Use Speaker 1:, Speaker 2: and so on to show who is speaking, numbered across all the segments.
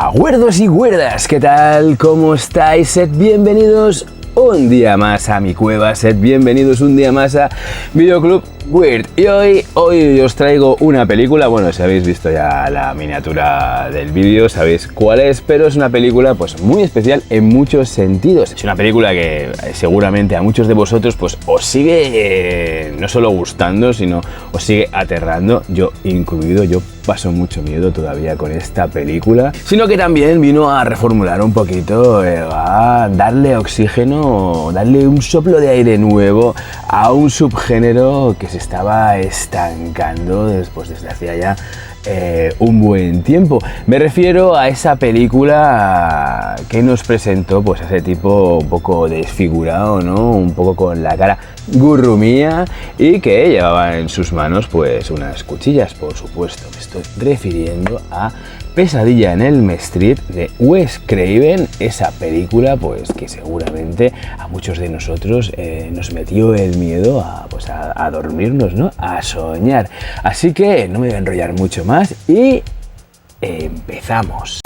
Speaker 1: Hola, güerdos y güerdas, ¿qué tal? ¿Cómo estáis? Sed bienvenidos un día más a mi cueva, sed bienvenidos un día más a Videoclub Weird. Y hoy os traigo una película, bueno, si habéis visto ya la miniatura del vídeo, sabéis cuál es, pero es una película pues muy especial en muchos sentidos. Es una película que seguramente a muchos de vosotros pues os sigue no solo gustando, sino os sigue aterrando, yo incluido. Yo paso mucho miedo todavía con esta película, sino que también vino a reformular un poquito, a darle oxígeno, darle un soplo de aire nuevo a un subgénero que se estaba estancando desde hacía ya un buen tiempo. Me refiero a esa película que nos presentó pues a ese tipo un poco desfigurado, ¿no? Un poco con la cara gurrumía y que llevaba en sus manos pues unas cuchillas, por supuesto. Me estoy refiriendo a Pesadilla en Elm Street de Wes Craven, esa película pues que seguramente a muchos de nosotros nos metió el miedo a dormirnos, ¿no? A soñar. Así que no me voy a enrollar mucho más y empezamos.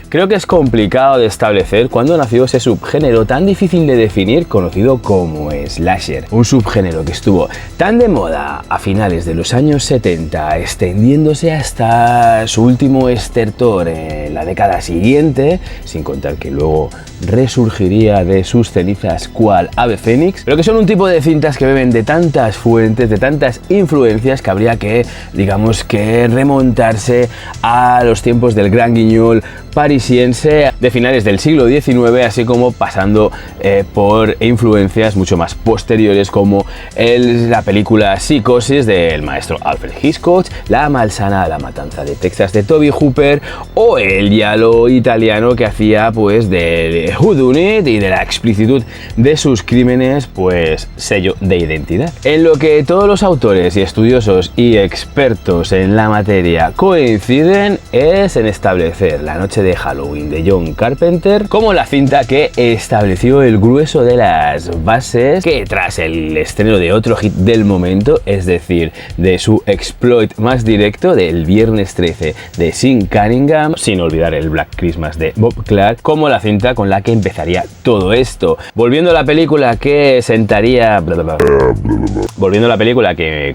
Speaker 1: Creo que es complicado de establecer cuándo nació ese subgénero tan difícil de definir conocido como slasher. Un subgénero que estuvo tan de moda a finales de los años 70, extendiéndose hasta su último estertor en la década siguiente, sin contar que luego resurgiría de sus cenizas cual ave fénix, pero que son un tipo de cintas que beben de tantas fuentes, de tantas influencias, que habría que, digamos, que remontarse a los tiempos del gran guiñol parisiense de finales del siglo XIX, así como pasando por influencias mucho más posteriores como la película Psicosis del maestro Alfred Hitchcock, La malsana la matanza de Texas de Tobe Hooper o el giallo italiano que hacía pues de whodunit y de la explicitud de sus crímenes pues sello de identidad. En lo que todos los autores y estudiosos y expertos en la materia coinciden es en establecer La noche de Halloween de John Carpenter como la cinta que estableció el grueso de las bases que tras el estreno de otro hit del momento, es decir, de su exploit más directo del Viernes 13 de Sean Cunningham, sin olvidar el Black Christmas de Bob Clark, como la cinta con la que empezaría todo esto. Volviendo a la película que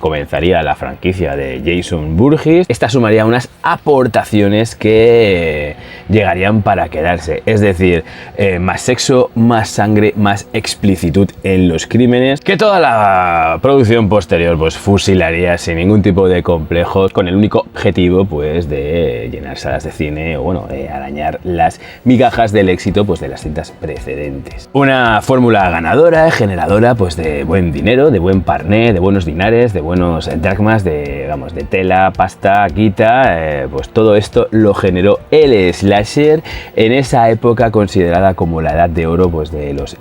Speaker 1: comenzaría la franquicia de Jason Voorhees, esta sumaría unas aportaciones que llegarían para quedarse, es decir, más sexo, más sangre, más explicitud en los crímenes, que toda la producción posterior pues fusilaría sin ningún tipo de complejos, con el único objetivo pues de llenar salas de cine o bueno, arañar las migajas del éxito pues de las cintas precedentes. Una fórmula ganadora, generadora pues de buen dinero, de buen parné, de buenos dinares, de buenos dracmas, de tela, pasta, guita, pues todo esto lo generó el slasher en esa época considerada como la edad de oro pues de los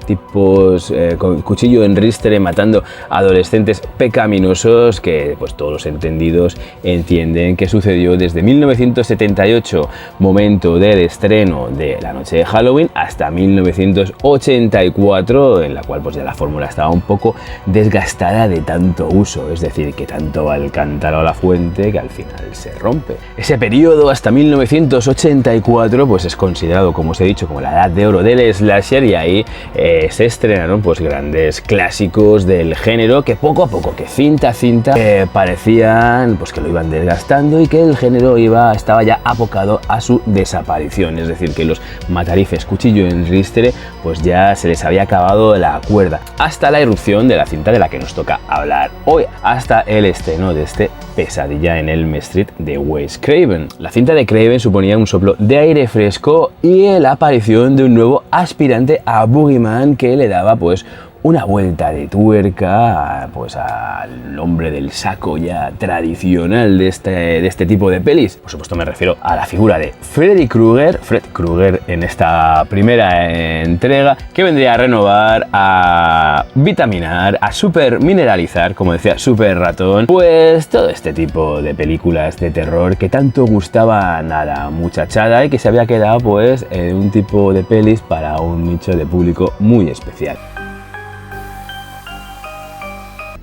Speaker 1: tipos con cuchillo en ristre matando adolescentes pecaminosos, que pues todos los entendidos entienden que sucedió desde 1978, momento del estreno de La noche de Halloween, hasta 1984, en la cual pues ya la fórmula estaba un poco desgastada de tanto uso, es decir, que tanto va el cántaro a la fuente que al final se rompe. Ese periodo hasta 1984 pues es considerado, como os he dicho, como la edad de oro del slasher, y ahí se estrenaron pues grandes clásicos del género que poco a poco, que cinta a cinta, parecían pues que lo iban desgastando y que el género estaba ya abocado a su desaparición, es decir, que los matarifes cuchillo en ristre pues ya se les había acabado la cuerda, hasta la irrupción de la cinta de la que nos toca hablar hoy, hasta el estreno de este Pesadilla en Elm Street de Wes Craven. La cinta de Craven suponía un soplo de aire fresco y la aparición de un nuevo aspirante a Boogeyman que le daba pues una vuelta de tuerca pues al nombre del saco ya tradicional de este tipo de pelis. Por supuesto me refiero a la figura de Freddy Krueger, Fred Krueger en esta primera entrega, que vendría a renovar, a vitaminar, a super mineralizar, como decía Super Ratón, pues todo este tipo de películas de terror que tanto gustaban a la muchachada y que se había quedado pues en un tipo de pelis para un nicho de público muy especial.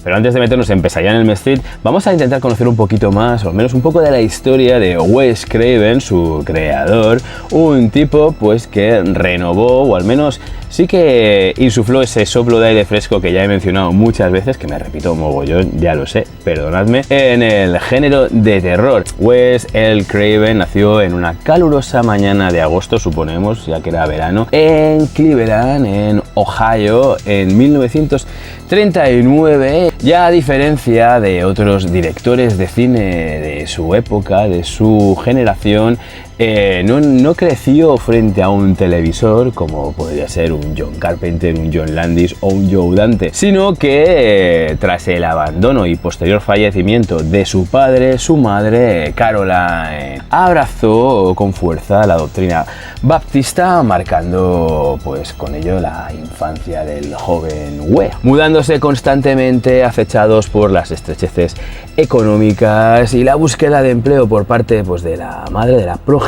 Speaker 1: Pero antes de meternos en Pesadilla en Elm Street, vamos a intentar conocer un poquito más, o al menos un poco de la historia de Wes Craven, su creador, un tipo pues que renovó, o al menos sí que insufló ese soplo de aire fresco que ya he mencionado muchas veces, que me repito mogollón, ya lo sé, perdonadme, en el género de terror. Wes L. Craven nació en una calurosa mañana de agosto, suponemos, ya que era verano, en Cleveland, en Ohio, en 1939. Ya a diferencia de otros directores de cine de su época, de su generación, no creció frente a un televisor como podría ser un John Carpenter, un John Landis o un Joe Dante, sino que tras el abandono y posterior fallecimiento de su padre, su madre, Caroline, abrazó con fuerza la doctrina baptista, marcando pues con ello la infancia del joven Wes, mudándose constantemente, acechados por las estrecheces económicas y la búsqueda de empleo por parte pues de la madre, de la progenitora.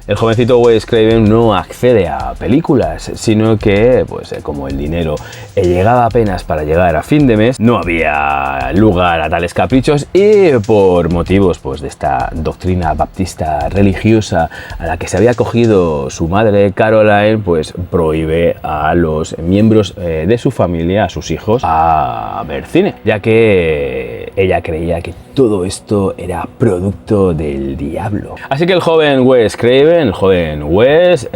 Speaker 1: El jovencito Wes Craven no accede a películas, sino que pues como el dinero llegaba apenas para llegar a fin de mes, no había lugar a tales caprichos y por motivos pues de esta doctrina baptista religiosa a la que se había acogido su madre Caroline, pues prohíbe a los miembros de su familia, a sus hijos, a ver cine, ya que ella creía que todo esto era producto del diablo. Así que el joven Wes Craven, el joven Wes,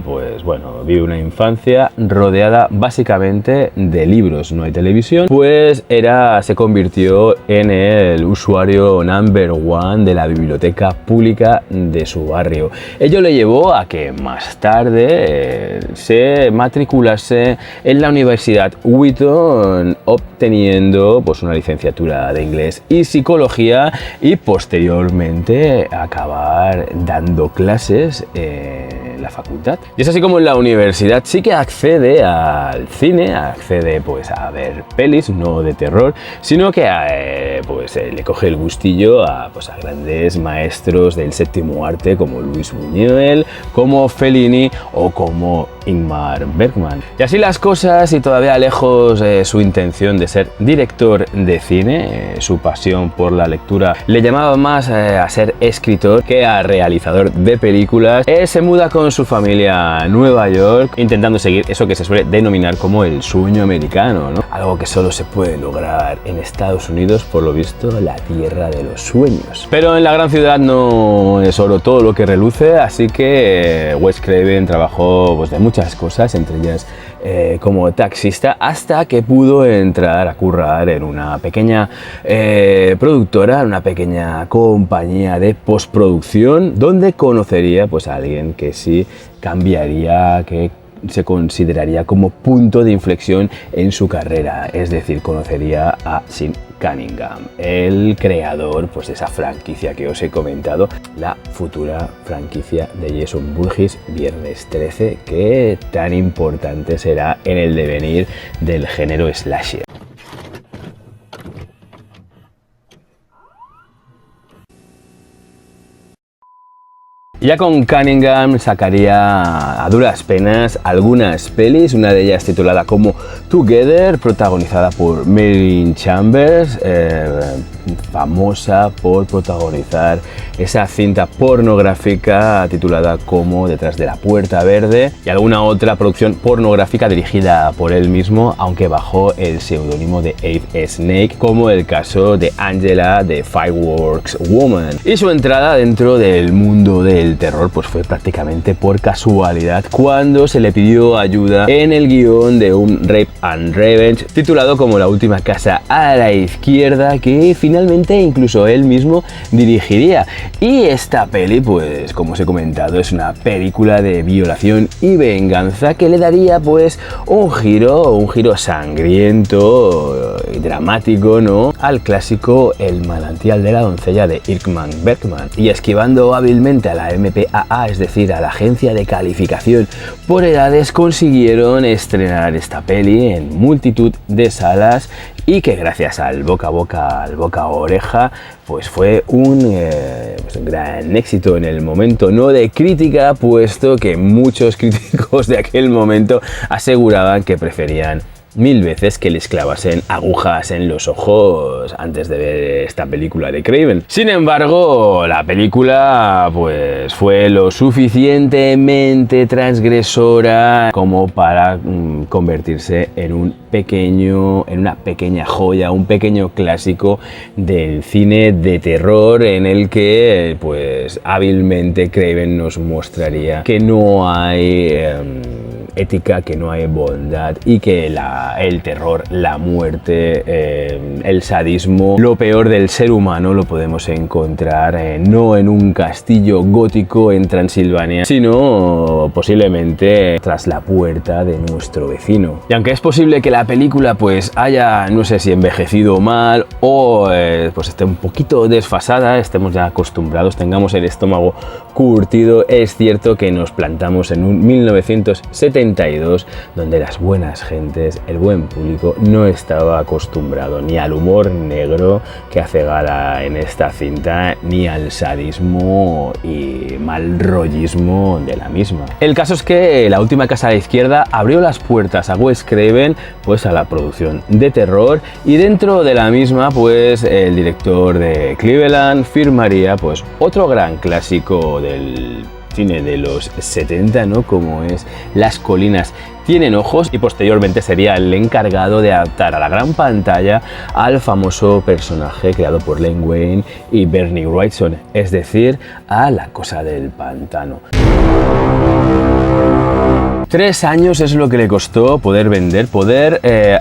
Speaker 1: pues bueno, vive una infancia rodeada básicamente de libros. No hay televisión, pues se convirtió en el usuario number one de la biblioteca pública de su barrio. Ello le llevó a que más tarde se matriculase en la Universidad Wheaton, obteniendo pues una licenciatura de inglés y psicología, y posteriormente acabar dando clases en la facultad. Y es así como en la universidad sí que accede al cine, accede pues a ver pelis, no de terror, sino que le coge el gustillo a grandes maestros del séptimo arte como Luis Buñuel, como Fellini o como Ingmar Bergman. Y así las cosas, y todavía lejos su intención de ser director de cine, su pasión por la lectura le llamaba más a ser escritor que a realizador de películas, se muda con su familia a Nueva York, intentando seguir eso que se suele denominar como el sueño americano, ¿no? Algo que solo se puede lograr en Estados Unidos, por lo visto la tierra de los sueños. Pero en la gran ciudad no es oro todo lo que reluce, así que Wes Craven trabajó pues de muchas cosas, entre ellas como taxista, hasta que pudo entrar a currar en una pequeña productora, una pequeña compañía de postproducción, donde conocería pues a alguien que sí cambiaría, que se consideraría como punto de inflexión en su carrera, es decir, conocería a Sean Cunningham, el creador pues de esa franquicia que os he comentado, la futura franquicia de Jason Voorhees, Viernes 13, que tan importante será en el devenir del género slasher. Ya con Cunningham sacaría a duras penas algunas pelis, una de ellas titulada como Together, protagonizada por Marilyn Chambers, famosa por protagonizar esa cinta pornográfica titulada como Detrás de la Puerta Verde, y alguna otra producción pornográfica dirigida por él mismo, aunque bajo el seudónimo de Abe Snake, como el caso de Angela de Fireworks Woman. Y su entrada dentro del mundo del terror pues fue prácticamente por casualidad, cuando se le pidió ayuda en el guión de un Rape and Revenge titulado como La última casa a la izquierda, que finalmente finalmente incluso él mismo dirigiría. Y esta peli, pues como os he comentado, es una película de violación y venganza que le daría pues un giro sangriento y dramático, ¿no?, al clásico El manantial de la doncella de Ingmar Bergman. Y esquivando hábilmente a la MPAA, es decir, a la agencia de calificación por edades, consiguieron estrenar esta peli en multitud de salas y que gracias al boca a oreja, pues fue un gran éxito en el momento, no de crítica, puesto que muchos críticos de aquel momento aseguraban que preferían mil veces que les clavasen agujas en los ojos antes de ver esta película de Craven. Sin embargo, la película pues fue lo suficientemente transgresora como para convertirse en una pequeña joya, un pequeño clásico del cine de terror, en el que pues hábilmente Craven nos mostraría que no hay ética, que no hay bondad y que el terror, la muerte, el sadismo, lo peor del ser humano lo podemos encontrar no en un castillo gótico en Transilvania, sino posiblemente tras la puerta de nuestro vecino. Y aunque es posible que la película pues haya, no sé si envejecido mal o pues esté un poquito desfasada, estemos ya acostumbrados, tengamos el estómago curtido, es cierto que nos plantamos en un 1972 donde las buenas gentes, el buen público, no estaba acostumbrado ni al humor negro que hace gala en esta cinta, ni al sadismo y mal rollismo de la misma. El caso es que La última casa a la izquierda abrió las puertas a Wes Craven pues a la producción de terror, y dentro de la misma pues el director de Cleveland firmaría pues otro gran clásico del cine de los 70, ¿no?, como es Las colinas tienen ojos, y posteriormente sería el encargado de adaptar a la gran pantalla al famoso personaje creado por Len Wein y Bernie Wrightson, es decir, a La cosa del pantano. 3 años es lo que le costó poder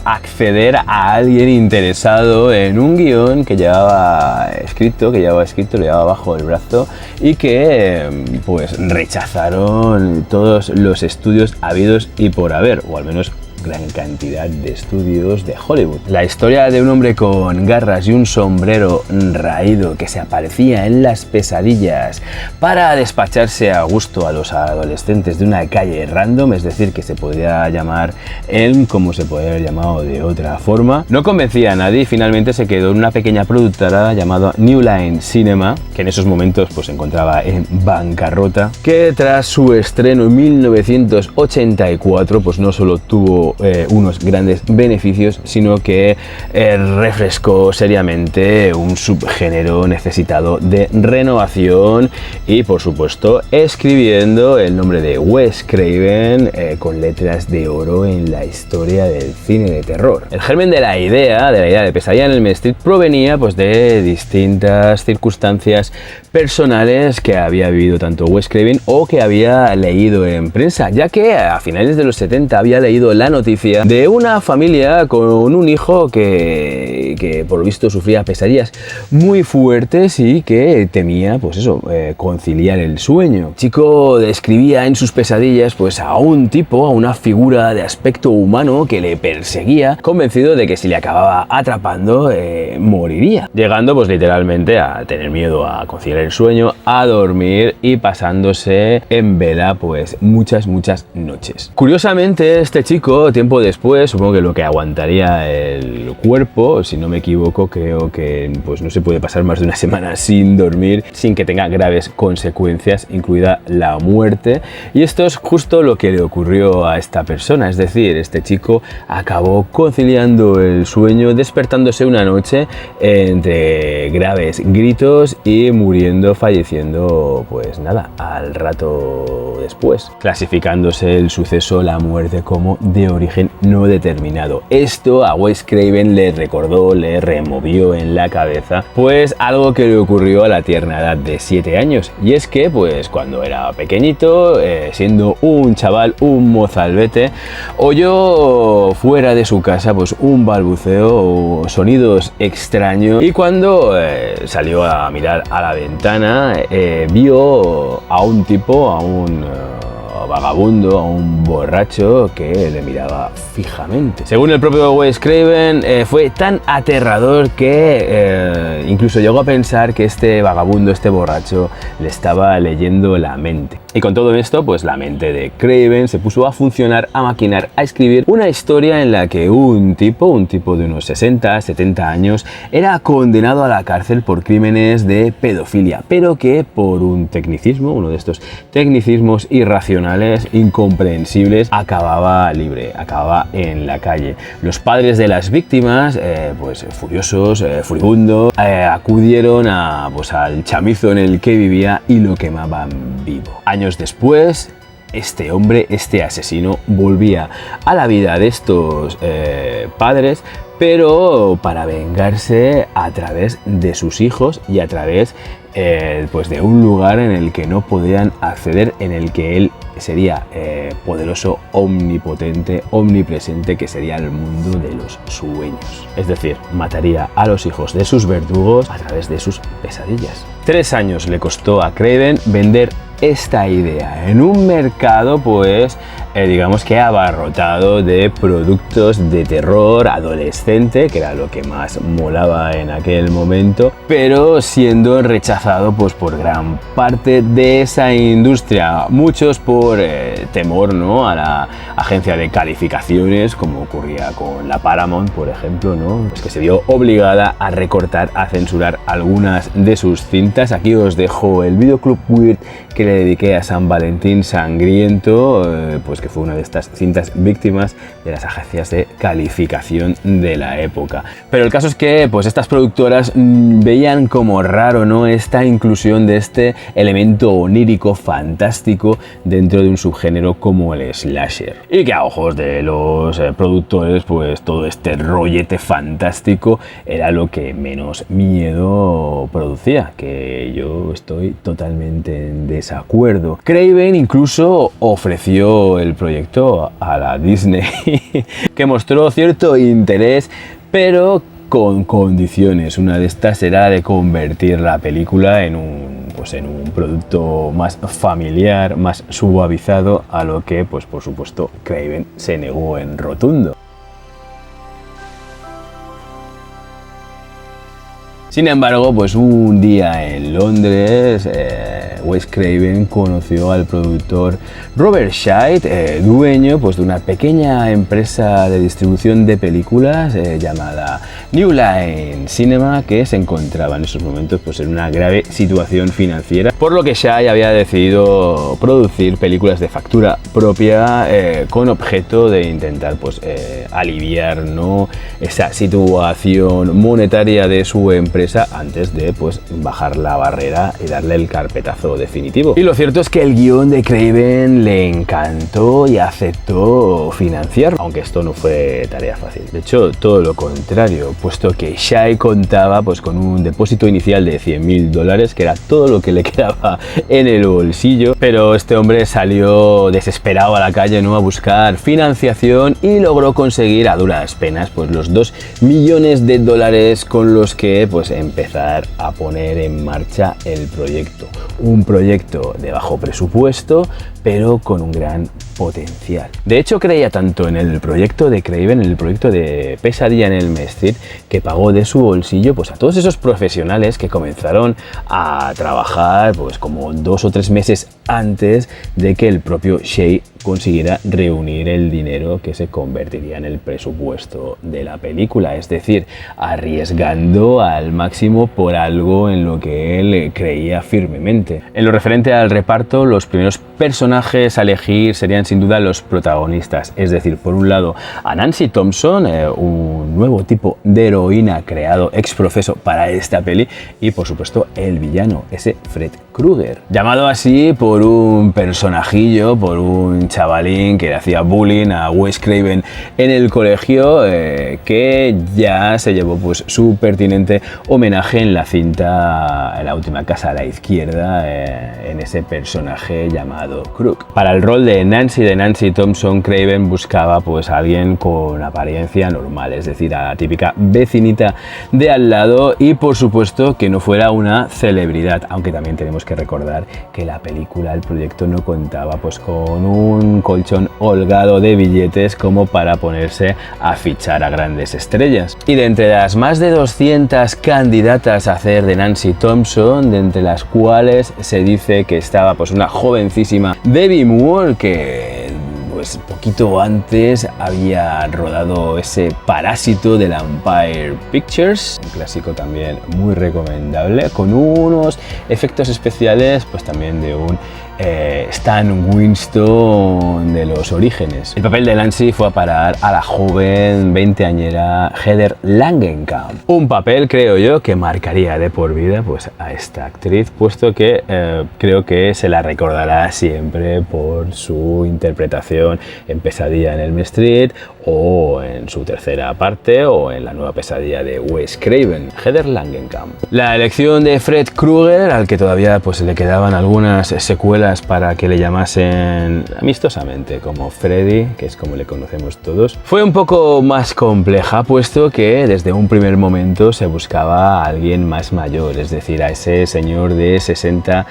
Speaker 1: acceder a alguien interesado en un guión que llevaba escrito, lo llevaba bajo el brazo, y que pues rechazaron todos los estudios habidos y por haber, o al menos gran cantidad de estudios de Hollywood. La historia de un hombre con garras y un sombrero raído que se aparecía en las pesadillas para despacharse a gusto a los adolescentes de una calle random, es decir, que se podría llamar Elm como se podría haber llamado de otra forma, no convencía a nadie y finalmente se quedó en una pequeña productora llamada New Line Cinema, que en esos momentos pues se encontraba en bancarrota, que tras su estreno en 1984 pues no solo tuvo unos grandes beneficios, sino que refrescó seriamente un subgénero necesitado de renovación, y por supuesto escribiendo el nombre de Wes Craven con letras de oro en la historia del cine de terror. El germen de la idea de Pesadilla en Elm Street provenía pues de distintas circunstancias personales que había vivido tanto Wes Craven o que había leído en prensa, ya que a finales de los 70 había leído la noticia de una familia con un hijo que por lo visto sufría pesadillas muy fuertes y que temía pues eso, conciliar el sueño. El chico describía en sus pesadillas pues a un tipo, a una figura de aspecto humano que le perseguía, convencido de que si le acababa atrapando moriría, llegando pues literalmente a tener miedo a conciliar el sueño, a dormir y pasándose en vela pues muchas noches. Curiosamente, este chico tiempo después, supongo que lo que aguantaría el cuerpo, si no me equivoco, creo que pues no se puede pasar más de una semana sin dormir sin que tenga graves consecuencias, incluida la muerte, y esto es justo lo que le ocurrió a esta persona, es decir, este chico acabó conciliando el sueño, despertándose una noche entre graves gritos y falleciendo pues nada, al rato después, clasificándose el suceso, la muerte, como de origen no determinado. Esto a Wes Craven le recordó, le removió en la cabeza, pues algo que le ocurrió a la tierna edad de 7 años. Y es que, pues cuando era pequeñito, siendo un chaval, un mozalbete, oyó fuera de su casa pues un balbuceo o sonidos extraños, y cuando salió a mirar a la ventana, vio a un tipo, a un vagabundo, a un borracho que le miraba fijamente. Según el propio Wes Craven, fue tan aterrador que incluso llegó a pensar que este vagabundo, este borracho, le estaba leyendo la mente. Y con todo esto, pues la mente de Craven se puso a funcionar, a maquinar, a escribir una historia en la que un tipo de unos 60, 70 años, era condenado a la cárcel por crímenes de pedofilia, pero que por un tecnicismo, uno de estos tecnicismos irracionales, incomprensibles, acababa libre, acababa en la calle. Los padres de las víctimas, pues furiosos, furibundos, acudieron al chamizo en el que vivía y lo quemaban vivo. Años después, este hombre, este asesino, volvía a la vida de estos padres, pero para vengarse a través de sus hijos y a través pues de un lugar en el que no podían acceder, en el que él sería poderoso, omnipotente, omnipresente, que sería el mundo de los sueños. Es decir, mataría a los hijos de sus verdugos a través de sus pesadillas. 3 años le costó a Craven vender esta idea en un mercado, pues digamos que abarrotado de productos de terror adolescente, que era lo que más molaba en aquel momento, pero siendo rechazado pues por gran parte de esa industria, muchos por temor, ¿no?, a la agencia de calificaciones, como ocurría con la Paramount, por ejemplo, ¿no?, pues que se vio obligada a recortar, a censurar algunas de sus cintas. Aquí os dejo el videoclub Weird que le dediqué a San Valentín Sangriento, pues que fue una de estas cintas víctimas de las agencias de calificación de la época. Pero el caso es que pues estas productoras veían como raro, ¿no?, esta inclusión de este elemento onírico fantástico dentro de un subgénero como el slasher, y que a ojos de los productores pues todo este rollete fantástico era lo que menos miedo producía, que yo estoy totalmente en desacuerdo. Craven incluso ofreció el proyecto a la Disney que mostró cierto interés, pero con condiciones. Una de estas era de convertir la película en un producto más familiar, más suavizado, a lo que pues por supuesto Craven se negó en rotundo. Sin embargo, pues un día en Londres, Wes Craven conoció al productor Robert Scheid, dueño pues de una pequeña empresa de distribución de películas llamada New Line Cinema, que se encontraba en esos momentos pues en una grave situación financiera, por lo que Scheid había decidido producir películas de factura propia con objeto de intentar pues aliviar, ¿no?, esa situación monetaria de su empresa antes de pues bajar la barrera y darle el carpetazo definitivo. Y lo cierto es que el guión de Craven le encantó y aceptó financiar, aunque esto no fue tarea fácil. De hecho, todo lo contrario, puesto que Scheid contaba pues con un depósito inicial de $100.000, que era todo lo que le quedaba en el bolsillo, pero este hombre salió desesperado a la calle, ¿no?, a buscar financiación, y logró conseguir a duras penas pues los $2 millones con los que pues empezar a poner en marcha el proyecto. Un proyecto de bajo presupuesto, pero con un gran potencial. De hecho, creía tanto en el proyecto de Craven, en el proyecto de Pesadilla en Elm Street, que pagó de su bolsillo pues a todos esos profesionales que comenzaron a trabajar pues como 2 o 3 meses antes de que el propio Scheid consiguiera reunir el dinero que se convertiría en el presupuesto de la película, es decir, arriesgando al máximo por algo en lo que él creía firmemente. En lo referente al reparto, los primeros personajes a elegir serían sin duda los protagonistas, es decir, por un lado a Nancy Thompson, un nuevo tipo de heroína creado ex profeso para esta peli, y por supuesto el villano, ese Fred Krueger, llamado así por un personajillo, por un chavalín que le hacía bullying a Wes Craven en el colegio, que ya se llevó pues su pertinente homenaje en la cinta En la última casa a la izquierda, en ese personaje llamado Crook. Para el rol de Nancy Thompson, Craven buscaba pues a alguien con apariencia normal, es decir, a la típica vecinita de al lado, y por supuesto que no fuera una celebridad, aunque también tenemos que recordar que la película, el proyecto, no contaba pues con un colchón holgado de billetes como para ponerse a fichar a grandes estrellas. Y de entre las más de 200 candidatas a hacer de Nancy Thompson, de entre las cuales se dice que estaba pues una jovencísima Demi Moore, que pues poquito antes había rodado ese Parásito de la Empire Pictures, un clásico también muy recomendable, con unos efectos especiales pues también de un Stan Winston de los orígenes. El papel de Nancy fue a parar a la joven veinteañera Heather Langenkamp, un papel, creo yo, que marcaría de por vida pues a esta actriz, puesto que creo que se la recordará siempre por su interpretación en Pesadilla en Elm Street, o en su tercera parte, o en la nueva pesadilla de Wes Craven. Heather Langenkamp. La elección de Fred Krueger, al que todavía pues le quedaban algunas secuelas para que le llamasen amistosamente como Freddy, que es como le conocemos todos, fue un poco más compleja, puesto que desde un primer momento se buscaba a alguien más mayor, es decir, a ese señor de 70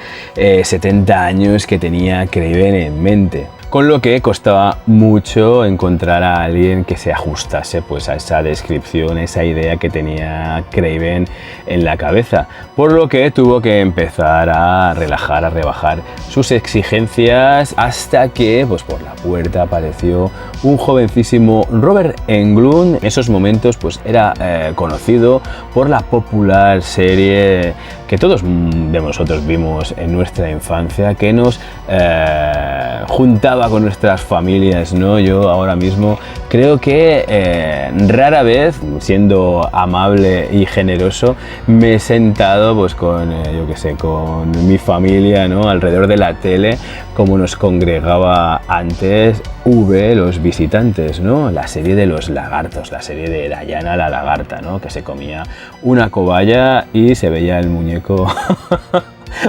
Speaker 1: años que tenía Craven en mente. Con lo que costaba mucho encontrar a alguien que se ajustase pues a esa descripción, esa idea que tenía Craven en la cabeza, por lo que tuvo que empezar a relajar, a rebajar sus exigencias, hasta que pues por la puerta apareció un jovencísimo Robert Englund. En esos momentos pues era conocido por la popular serie que todos de nosotros vimos en nuestra infancia, que nos juntaba con nuestras familias, ¿no? Yo ahora mismo creo que rara vez, siendo amable y generoso, me he sentado pues con, yo que sé, con mi familia, ¿no? Alrededor de la tele, como nos congregaba antes Los Visitantes, ¿no? La serie de los lagartos, la serie de Diana la lagarta, ¿no? Que se comía una cobaya y se veía el muñeco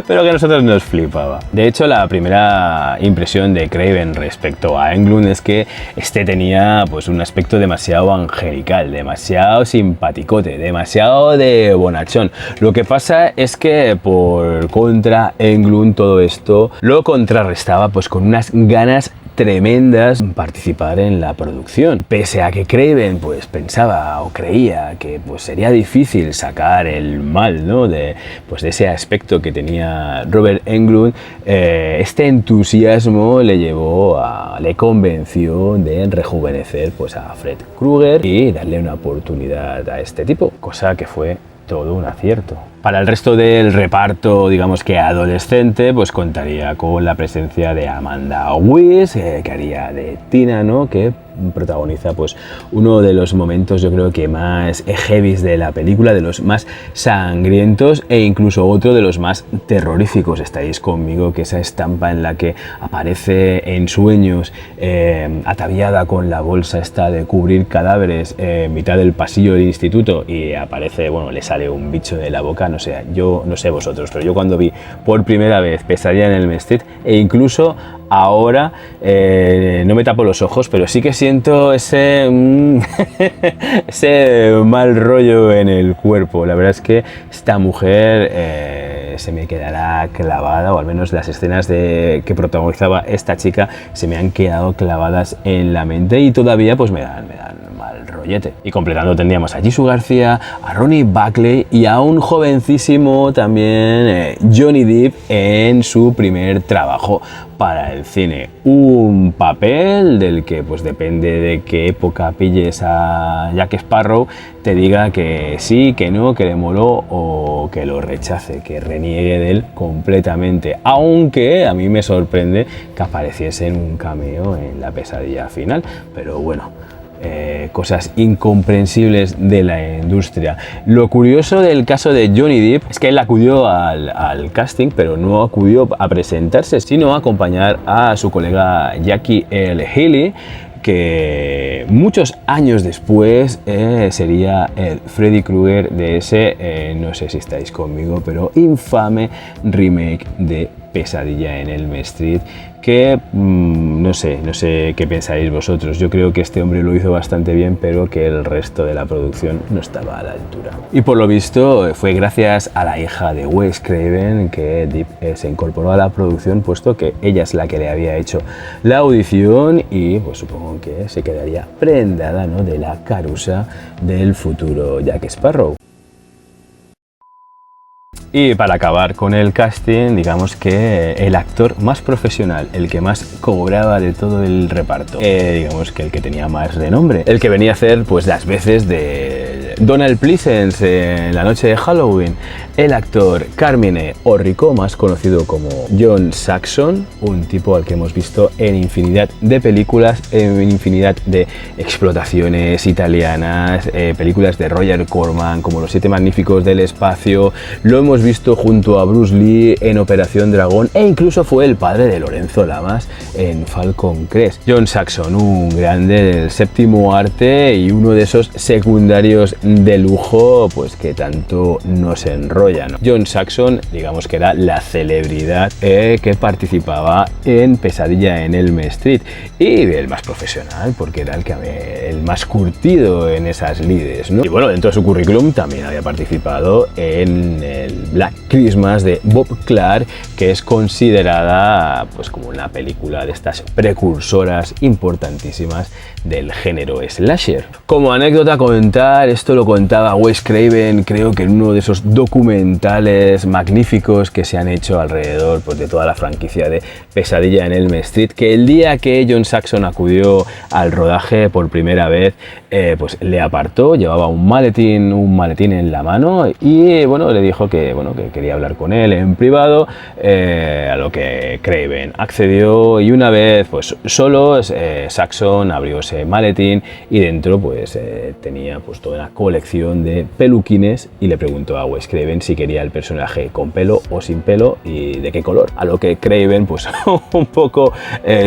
Speaker 1: pero que a nosotros nos flipaba. De hecho, la primera impresión de Craven respecto a Englund es que este tenía pues un aspecto demasiado angelical, demasiado simpaticote, demasiado de bonachón. Lo que pasa es que por contra Englund todo esto lo contrarrestaba pues con unas ganas tremendas participar en la producción. Pese a que Craven pues pensaba o creía que pues sería difícil sacar el mal, ¿no? de ese aspecto que tenía Robert Englund, este entusiasmo le convenció de rejuvenecer pues a Fred Krueger y darle una oportunidad a este tipo, cosa que fue todo un acierto. Para el resto del reparto, digamos que adolescente, pues contaría con la presencia de Amanda Wyss, que haría de Tina, ¿no? Que protagoniza pues uno de los momentos, yo creo que más heavies de la película, de los más sangrientos, e incluso otro de los más terroríficos. Estaréis conmigo que esa estampa en la que aparece en sueños ataviada con la bolsa esta de cubrir cadáveres en mitad del pasillo del instituto, y aparece, bueno, le sale un bicho de la boca. No sé, yo no sé vosotros, pero yo cuando vi por primera vez Pesadilla en Elm Street, e incluso ahora no me tapo los ojos, pero sí que siento ese mal rollo en el cuerpo. La verdad es que esta mujer se me quedará clavada, o al menos las escenas que protagonizaba esta chica se me han quedado clavadas en la mente, y todavía pues me dan mal rollete. Y completando tendríamos a Jisoo García, a Ronnie Buckley y a un jovencísimo también Johnny Depp en su primer trabajo para el cine. Un papel del que pues depende de qué época pilles a Jack Sparrow, te diga que sí, que no, que le moló o que lo rechace, que reniegue de él completamente, aunque a mí me sorprende que apareciese en un cameo en la pesadilla final. Pero bueno, cosas incomprensibles de la industria. Lo curioso del caso de Johnny Depp es que él acudió al casting, pero no acudió a presentarse, sino a acompañar a su colega Jackie Earle Haley, que muchos años después sería el Freddy Krueger de ese, no sé si estáis conmigo, pero infame remake de Pesadilla en Elm Street, que no sé qué pensáis vosotros. Yo creo que este hombre lo hizo bastante bien, pero que el resto de la producción no estaba a la altura. Y por lo visto fue gracias a la hija de Wes Craven que Depp se incorporó a la producción, puesto que ella es la que le había hecho la audición y pues supongo que se quedaría prendada, ¿no?, de la carusa del futuro Jack Sparrow. Y para acabar con el casting, digamos que el actor más profesional, el que más cobraba de todo el reparto, digamos que el que tenía más renombre, el que venía a hacer pues las veces de Donald Pleasence en La Noche de Halloween, el actor Carmine Orrico, más conocido como John Saxon, un tipo al que hemos visto en infinidad de películas, en infinidad de explotaciones italianas, películas de Roger Corman como Los Siete Magníficos del Espacio, lo hemos visto junto a Bruce Lee en Operación Dragón e incluso fue el padre de Lorenzo Lamas en Falcon Crest. John Saxon, un grande del séptimo arte y uno de esos secundarios de lujo pues que tanto nos enrollan, ¿no? John Saxon, digamos que era la celebridad que participaba en Pesadilla en Elm Street y el más profesional porque era el más curtido en esas lides, ¿no? Y bueno, dentro de su currículum también había participado en el Black Christmas de Bob Clark, que es considerada pues como una película de estas precursoras importantísimas del género slasher. Como anécdota a comentar, esto lo contaba Wes Craven, creo que en uno de esos documentales magníficos que se han hecho alrededor pues, de toda la franquicia de Pesadilla en Elm Street, que el día que John Saxon acudió al rodaje por primera vez, pues le apartó, llevaba un maletín en la mano y bueno, le dijo que quería hablar con él en privado, a lo que Craven accedió y una vez pues solo Saxon abrió ese maletín y dentro pues tenía pues toda una colección de peluquines y le preguntó a Wes Craven si quería el personaje con pelo o sin pelo y de qué color, a lo que Craven pues un poco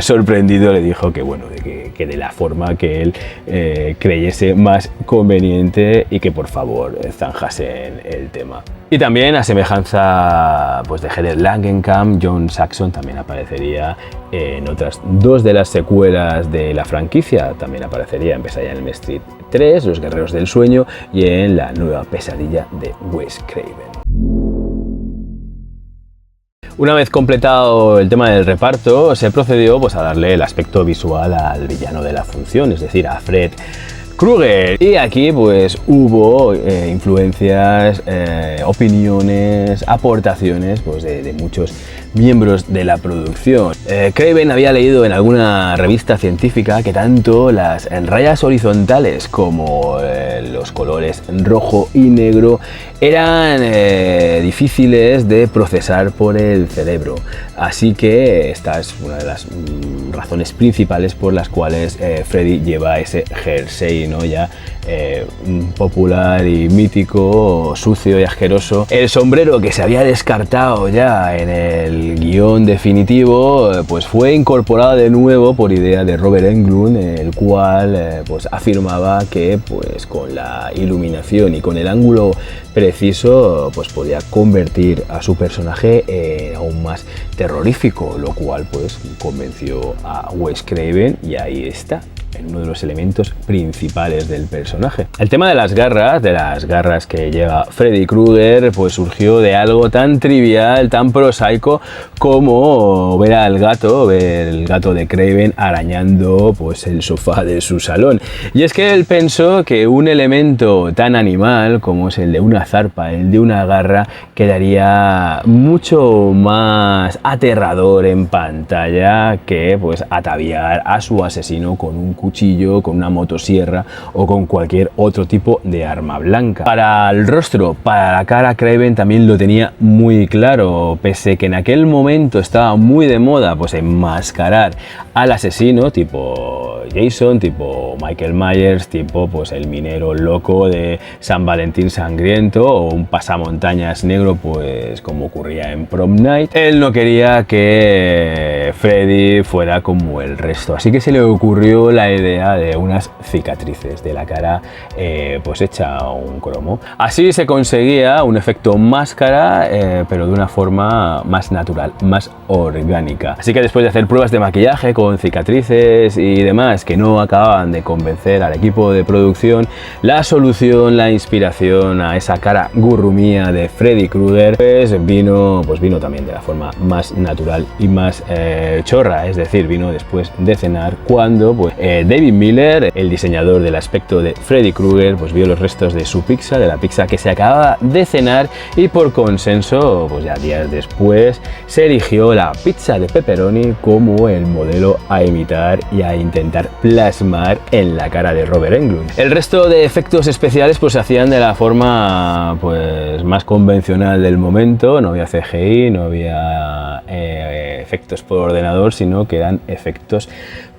Speaker 1: sorprendido le dijo que bueno, que de la forma que él creyese más conveniente y que por favor zanjasen el tema. Y también, a semejanza pues, de Heather Langenkamp, John Saxon también aparecería en otras dos de las secuelas de la franquicia. También aparecería en Pesadilla en Elm Street 3, Los Guerreros del Sueño, y en la nueva Pesadilla de Wes Craven. Una vez completado el tema del reparto, se procedió pues, a darle el aspecto visual al villano de la función, es decir, a Fred Krueger. Y aquí pues hubo influencias, opiniones, aportaciones pues, de muchos miembros de la producción. Craven había leído en alguna revista científica que tanto las rayas horizontales como los colores rojo y negro eran difíciles de procesar por el cerebro. Así que esta es una de las razones principales por las cuales Freddy lleva ese jersey, ¿no? Ya popular y mítico, sucio y asqueroso. El sombrero que se había descartado ya en el guión definitivo, pues fue incorporado de nuevo por idea de Robert Englund, el cual pues afirmaba que pues con la iluminación y con el ángulo preciso pues podía convertir a su personaje en aún más terrorífico, lo cual pues convenció a Wes Craven y ahí está, en uno de los elementos principales del personaje. El tema de las garras que lleva Freddy Krueger, pues surgió de algo tan trivial, tan prosaico como ver el gato de Craven arañando pues el sofá de su salón. Y es que él pensó que un elemento tan animal como es el de una zarpa, el de una garra, quedaría mucho más aterrador en pantalla que pues ataviar a su asesino con un cuchillo, con una motosierra o con cualquier otro tipo de arma blanca. Para el rostro, para la cara, Craven también lo tenía muy claro, pese que en aquel momento estaba muy de moda pues enmascarar al asesino tipo Jason, tipo Michael Myers, tipo pues el minero loco de San Valentín sangriento o un pasamontañas negro, pues como ocurría en Prom Night. Él no quería que Freddy fuera como el resto, así que se le ocurrió la idea de unas cicatrices de la cara pues hecha un cromo. Así se conseguía un efecto máscara, pero de una forma más natural, más orgánica. Así que después de hacer pruebas de maquillaje con cicatrices y demás que no acababan de convencer al equipo de producción, la solución, la inspiración a esa cara gurrumía de Freddy Krueger pues vino también de la forma más natural y más chorra, es decir, vino después de cenar, cuando pues, David Miller, el diseñador del aspecto de Freddy Krueger, pues vio los restos de su pizza, de la pizza que se acababa de cenar, y por consenso, pues ya días después, se eligió la pizza de pepperoni como el modelo a imitar y a intentar plasmar en la cara de Robert Englund. El resto de efectos especiales pues se hacían de la forma pues más convencional del momento, no había CGI, no había efectos por ordenador, sino que eran efectos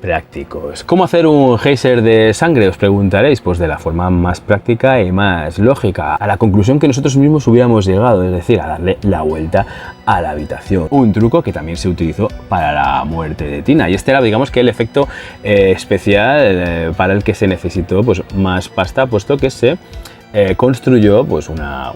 Speaker 1: prácticos. ¿Cómo hacer un geyser de sangre? Os preguntaréis. Pues de la forma más práctica y más lógica, a la conclusión que nosotros mismos hubiéramos llegado, es decir, a darle la vuelta a la habitación. Un truco que también se utilizó para la muerte de Tina, y este era, digamos, que el efecto especial para el que se necesitó pues más pasta, puesto que se construyó pues una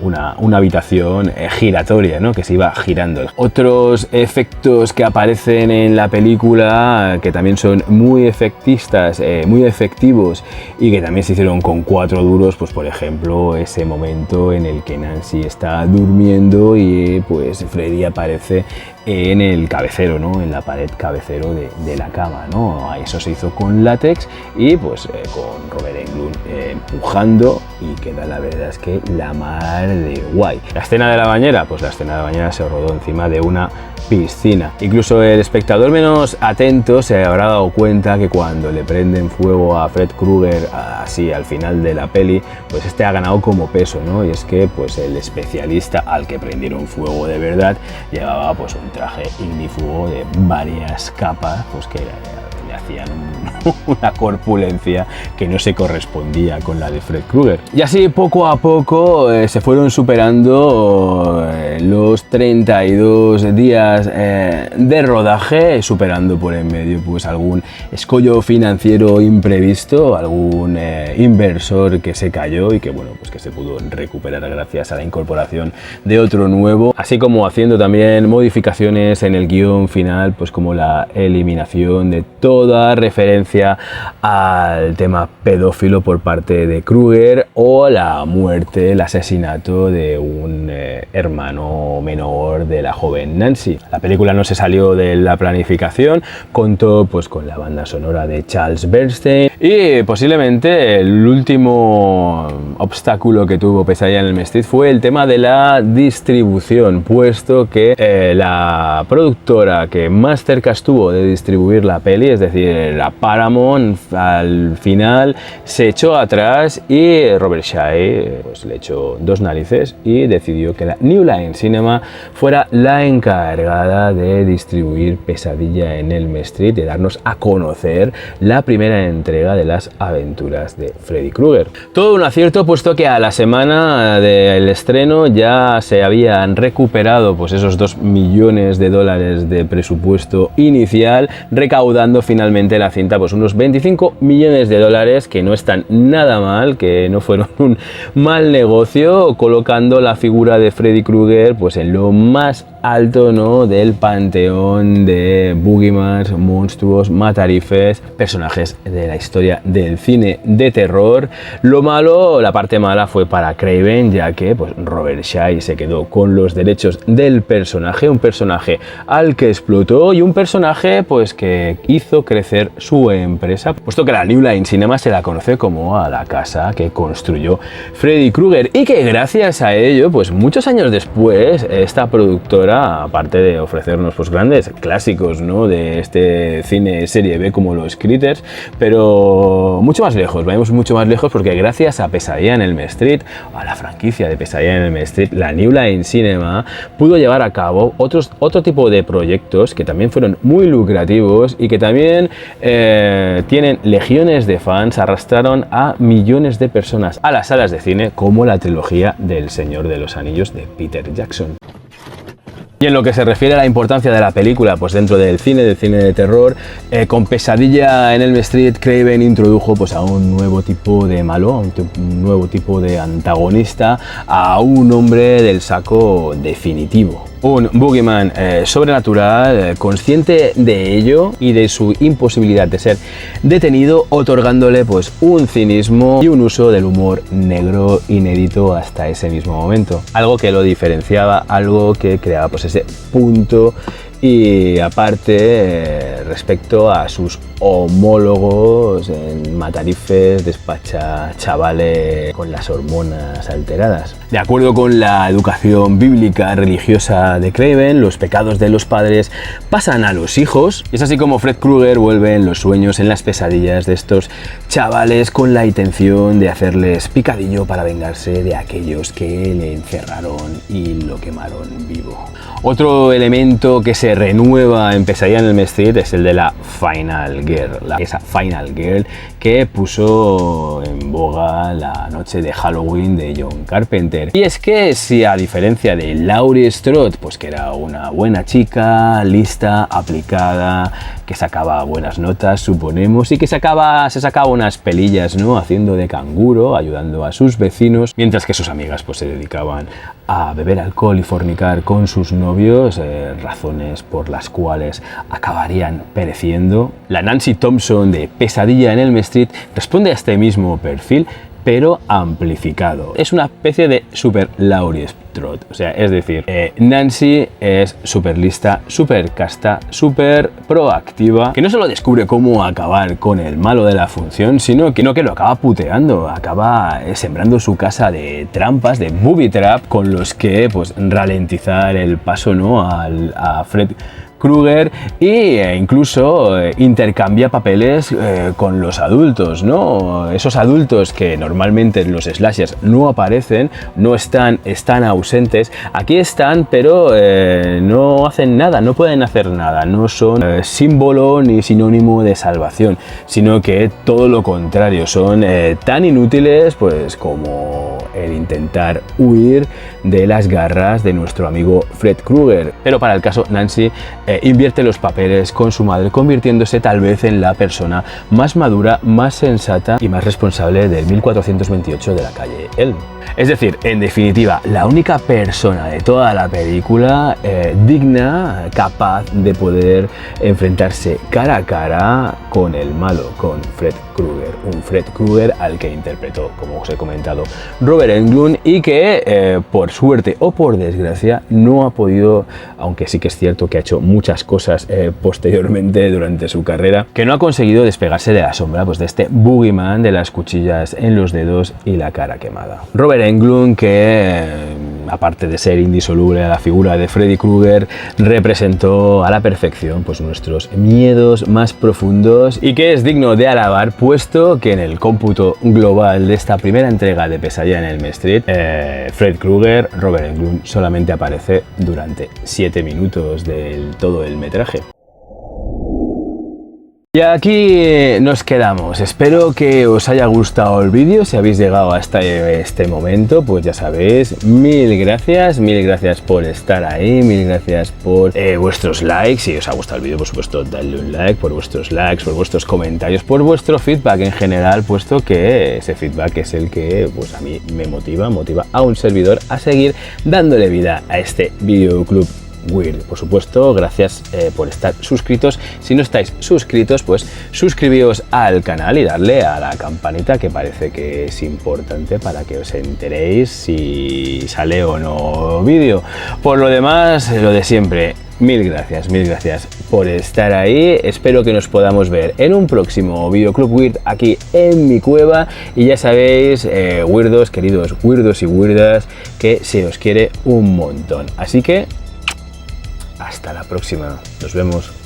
Speaker 1: habitación giratoria, ¿no? Que se iba girando. Otros efectos que aparecen en la película, que también son muy efectistas, muy efectivos, y que también se hicieron con 4 duros, pues por ejemplo ese momento en el que Nancy está durmiendo y pues Freddy aparece en el cabecero, ¿no? En la pared cabecero de la cama, ¿no? Eso se hizo con látex y pues con Robert Englund empujando, y queda, la verdad es que la mar de guay. La escena de la bañera, pues la escena de la bañera se rodó encima de una piscina. Incluso el espectador menos atento se habrá dado cuenta que cuando le prenden fuego a Fred Krueger así al final de la peli, pues este ha ganado como peso, ¿no? Y es que pues el especialista al que prendieron fuego de verdad llevaba pues un traje ignífugo de varias capas, pues que le hacían una corpulencia que no se correspondía con la de Fred Krueger. Y así poco a poco se fueron superando los 32 días de rodaje, superando por en medio pues algún escollo financiero imprevisto, algún inversor que se cayó y que bueno, pues que se pudo recuperar gracias a la incorporación de otro nuevo, así como haciendo también modificaciones en el guión final, pues como la eliminación de toda referencia al tema pedófilo por parte de Krueger, o la muerte, el asesinato de un hermano menor de la joven Nancy. La película no se salió de la planificación, contó pues con la banda sonora de Charles Bernstein, y posiblemente el último obstáculo que tuvo Pesadilla en Elm Street fue el tema de la distribución, puesto que la productora que más cerca estuvo de distribuir la peli, es decir, la Paramount, al final se echó atrás, y Robert Shaye pues le echó 2 narices y decidió que la New Line Cinema fuera la encargada de distribuir Pesadilla en Elm Street, de darnos a conocer la primera entrega de las aventuras de Freddy Krueger. Todo un acierto, puesto que a la semana del estreno ya se habían recuperado pues esos $2 millones de presupuesto inicial, recaudando finalmente la cinta pues unos $25 millones, que no están nada mal, que no fueron un mal negocio, colocando la figura de Freddy Krueger pues en lo más alto, ¿no?, del panteón de boogeymans, monstruos, matarifes, personajes de la historia del cine de terror. Lo malo, la parte mala, fue para Craven, ya que pues Robert Shaye se quedó con los derechos del personaje, un personaje al que explotó y un personaje pues que hizo creer crecer su empresa, puesto que la New Line Cinema se la conoce como a la casa que construyó Freddy Krueger, y que gracias a ello, pues muchos años después, esta productora, aparte de ofrecernos pues grandes clásicos, ¿no?, de este cine serie B como los Critters, pero mucho más lejos, vayamos mucho más lejos, porque gracias a Pesadilla en Elm Street, a la franquicia de Pesadilla en Elm Street, la New Line Cinema pudo llevar a cabo otro tipo de proyectos que también fueron muy lucrativos y que también tienen legiones de fans, arrastraron a millones de personas a las salas de cine, como la trilogía del Señor de los Anillos de Peter Jackson. Y en lo que se refiere a la importancia de la película, pues dentro del cine de terror, con Pesadilla en Elm Street, Craven introdujo pues a un nuevo tipo de malo, a un nuevo tipo de antagonista, a un hombre del saco definitivo. Un boogeyman sobrenatural, consciente de ello y de su imposibilidad de ser detenido, otorgándole pues un cinismo y un uso del humor negro inédito hasta ese mismo momento. Algo que lo diferenciaba, algo que creaba pues ese punto. Y aparte, respecto a sus homólogos en Matarifes, despacha chavales con las hormonas alteradas. De acuerdo con la educación bíblica religiosa de Craven, los pecados de los padres pasan a los hijos, y es así como Fred Krueger vuelve en los sueños, en las pesadillas de estos chavales, con la intención de hacerles picadillo para vengarse de aquellos que le encerraron y lo quemaron vivo. Otro elemento que se renueva en Pesadilla en Elm Street es el de la Final Girl, esa Final Girl que puso en boga la noche de Halloween de John Carpenter. Y es que si, a diferencia de Laurie Strode, pues que era una buena chica, lista, aplicada, que sacaba buenas notas, suponemos, y que se sacaba unas pelillas, ¿no?, haciendo de canguro, ayudando a sus vecinos, mientras que sus amigas pues se dedicaban a beber alcohol y fornicar con sus novios, razones por las cuales acabarían pereciendo. La Nancy Thompson de Pesadilla en Elm Street responde a este mismo perfil, pero amplificado. Es una especie de super Laurie Strode, o sea, es decir, Nancy es súper lista, súper casta, súper proactiva, que no solo descubre cómo acabar con el malo de la función, sino que lo acaba puteando, acaba sembrando su casa de trampas, de booby trap, con los que pues ralentizar el paso, ¿no?, a Fred Krueger, e incluso intercambia papeles con los adultos, ¿no? Esos adultos que normalmente en los slashers no aparecen, no están ausentes, aquí están, pero no hacen nada, no pueden hacer nada, no son símbolo ni sinónimo de salvación, sino que todo lo contrario, son tan inútiles pues como el intentar huir de las garras de nuestro amigo Fred Krueger. Pero para el caso Nancy invierte los papeles con su madre, convirtiéndose tal vez en la persona más madura, más sensata y más responsable del 1428 de la calle Elm. Es decir, en definitiva, la única persona de toda la película digna, capaz de poder enfrentarse cara a cara con el malo, con Fred Krueger, un Fred Krueger al que interpretó, como os he comentado, Robert Englund, y que por suerte o por desgracia no ha podido, aunque sí que es cierto que ha hecho muchas cosas posteriormente durante su carrera, que no ha conseguido despegarse de la sombra pues de este boogeyman de las cuchillas en los dedos y la cara quemada. Robert Englund, que aparte de ser indisoluble a la figura de Freddy Krueger, representó a la perfección pues nuestros miedos más profundos, y que es digno de alabar, puesto que en el cómputo global de esta primera entrega de Pesadilla en Elm Street, Fred Krueger, Robert Englund, solamente aparece durante 7 minutos del todo el metraje. Y aquí nos quedamos. Espero que os haya gustado el vídeo. Si habéis llegado hasta este momento, pues ya sabéis, mil gracias por estar ahí, mil gracias por vuestros likes. Si os ha gustado el vídeo, por supuesto, dadle un like, por vuestros likes, por vuestros comentarios, por vuestro feedback en general, puesto que ese feedback es el que pues a mí me motiva a un servidor a seguir dándole vida a este videoclub Weird. Por supuesto, gracias por estar suscritos. Si no estáis suscritos, pues suscribíos al canal y darle a la campanita, que parece que es importante para que os enteréis si sale o no vídeo. Por lo demás, lo de siempre, mil gracias por estar ahí. Espero que nos podamos ver en un próximo Videoclub Weird aquí en mi cueva. Y ya sabéis, weirdos, queridos weirdos y weirdas, que se os quiere un montón. Así que hasta la próxima. Nos vemos.